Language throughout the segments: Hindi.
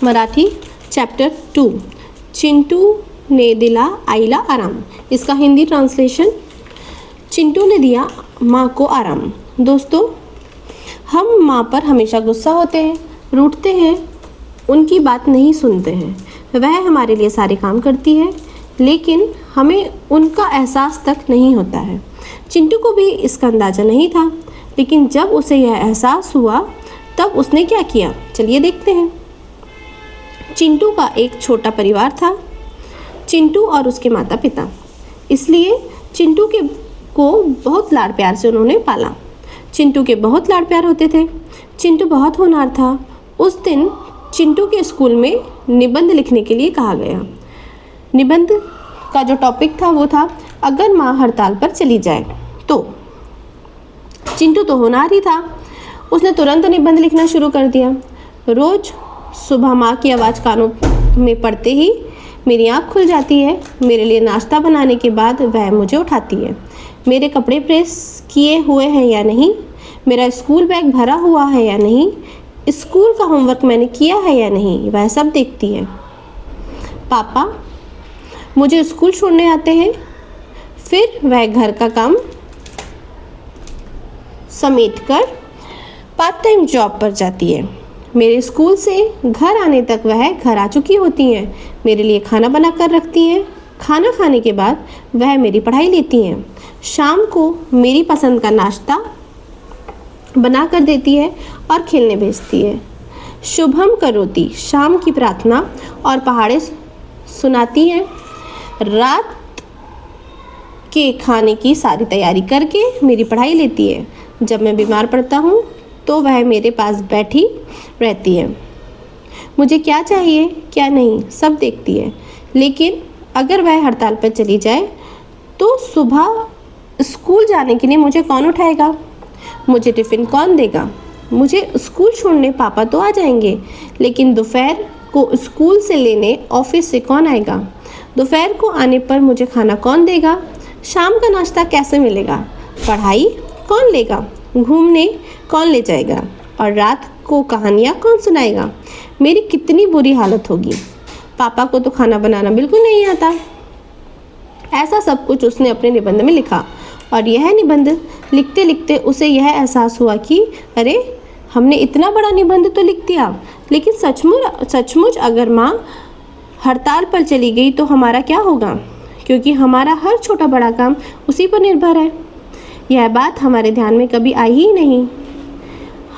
मराठी चैप्टर 2 चिंटू ने दिला आईला आराम। इसका हिंदी ट्रांसलेशन, चिंटू ने दिया माँ को आराम। दोस्तों, हम माँ पर हमेशा गुस्सा होते हैं, रूठते हैं, उनकी बात नहीं सुनते हैं। वह हमारे लिए सारे काम करती है, लेकिन हमें उनका एहसास तक नहीं होता है। चिंटू को भी इसका अंदाज़ा नहीं था, लेकिन जब उसे यह एहसास हुआ तब उसने क्या किया, चलिए देखते हैं। चिंटू का एक छोटा परिवार था, चिंटू और उसके माता पिता। इसलिए चिंटू को बहुत लाड़ प्यार से उन्होंने पाला। चिंटू के बहुत लाड़ प्यार होते थे। चिंटू बहुत होनहार था। उस दिन चिंटू के स्कूल में निबंध लिखने के लिए कहा गया। निबंध का जो टॉपिक था वो था अगर माँ हड़ताल पर चली जाए तो। चिंटू तो होनहार ही था, उसने तुरंत निबंध लिखना शुरू कर दिया। रोज़ सुबह माँ की आवाज़ कानों में पड़ते ही मेरी आँख खुल जाती है। मेरे लिए नाश्ता बनाने के बाद वह मुझे उठाती है। मेरे कपड़े प्रेस किए हुए हैं या नहीं, मेरा स्कूल बैग भरा हुआ है या नहीं, स्कूल का होमवर्क मैंने किया है या नहीं, वह सब देखती है। पापा मुझे स्कूल छोड़ने आते हैं, फिर वह घर का काम समेटकर पार्ट टाइम जॉब पर जाती है। मेरे स्कूल से घर आने तक वह घर आ चुकी होती हैं। मेरे लिए खाना बना कर रखती हैं। खाना खाने के बाद वह मेरी पढ़ाई लेती हैं। शाम को मेरी पसंद का नाश्ता बना कर देती है और खेलने भेजती है। शुभम करोती शाम की प्रार्थना और पहाड़े सुनाती हैं। रात के खाने की सारी तैयारी करके मेरी पढ़ाई लेती है। जब मैं बीमार पड़ता हूँ तो वह मेरे पास बैठी रहती है। मुझे क्या चाहिए क्या नहीं सब देखती है। लेकिन अगर वह हड़ताल पर चली जाए तो सुबह स्कूल जाने के लिए मुझे कौन उठाएगा, मुझे टिफ़िन कौन देगा। मुझे स्कूल छोड़ने पापा तो आ जाएंगे, लेकिन दोपहर को स्कूल से लेने ऑफिस से कौन आएगा। दोपहर को आने पर मुझे खाना कौन देगा, शाम का नाश्ता कैसे मिलेगा, पढ़ाई कौन लेगा, घूमने कौन ले जाएगा और रात को कहानियाँ कौन सुनाएगा। मेरी कितनी बुरी हालत होगी। पापा को तो खाना बनाना बिल्कुल नहीं आता। ऐसा सब कुछ उसने अपने निबंध में लिखा और यह निबंध लिखते लिखते उसे यह एहसास हुआ कि अरे हमने इतना बड़ा निबंध तो लिख दिया, लेकिन सचमुच अगर माँ हड़ताल पर चली गई तो हमारा क्या होगा, क्योंकि हमारा हर छोटा बड़ा काम उसी पर निर्भर है। यह बात हमारे ध्यान में कभी आई ही नहीं।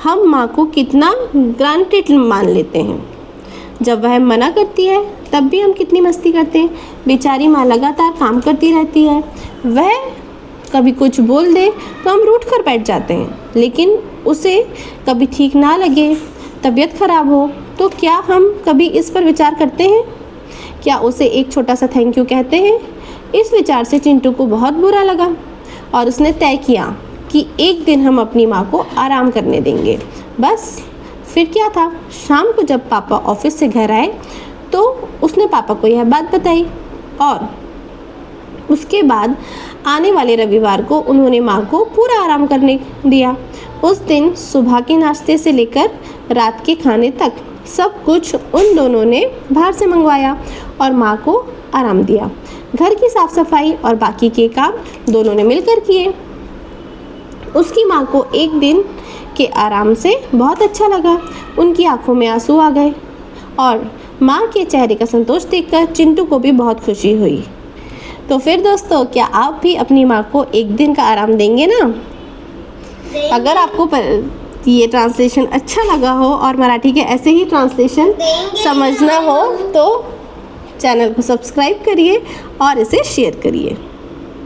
हम माँ को कितना ग्रांटेड मान लेते हैं। जब वह मना करती है तब भी हम कितनी मस्ती करते हैं। बेचारी माँ लगातार काम करती रहती है। वह कभी कुछ बोल दे तो हम रूठ कर बैठ जाते हैं, लेकिन उसे कभी ठीक ना लगे, तबीयत खराब हो तो क्या हम कभी इस पर विचार करते हैं, क्या उसे एक छोटा सा थैंक यू कहते हैं। इस विचार से चिंटू को बहुत बुरा लगा और उसने तय किया कि एक दिन हम अपनी माँ को आराम करने देंगे। बस फिर क्या था, शाम को जब पापा ऑफिस से घर आए तो उसने पापा को यह बात बताई और उसके बाद आने वाले रविवार को उन्होंने माँ को पूरा आराम करने दिया। उस दिन सुबह के नाश्ते से लेकर रात के खाने तक सब कुछ उन दोनों ने बाहर से मंगवाया और माँ को आराम दिया। घर की साफ सफाई और बाकी के काम दोनों ने मिलकर किए। उसकी माँ को एक दिन के आराम से बहुत अच्छा लगा। उनकी आंखों में आंसू आ गए और माँ के चेहरे का संतोष देखकर चिंटू को भी बहुत खुशी हुई। तो फिर दोस्तों, क्या आप भी अपनी माँ को एक दिन का आराम देंगे ना? अगर आपको ये ट्रांसलेशन अच्छा लगा हो और मराठी के ऐसे ही ट्रांसलेशन समझना हो तो चैनल को सब्सक्राइब करिए और इसे शेयर करिए।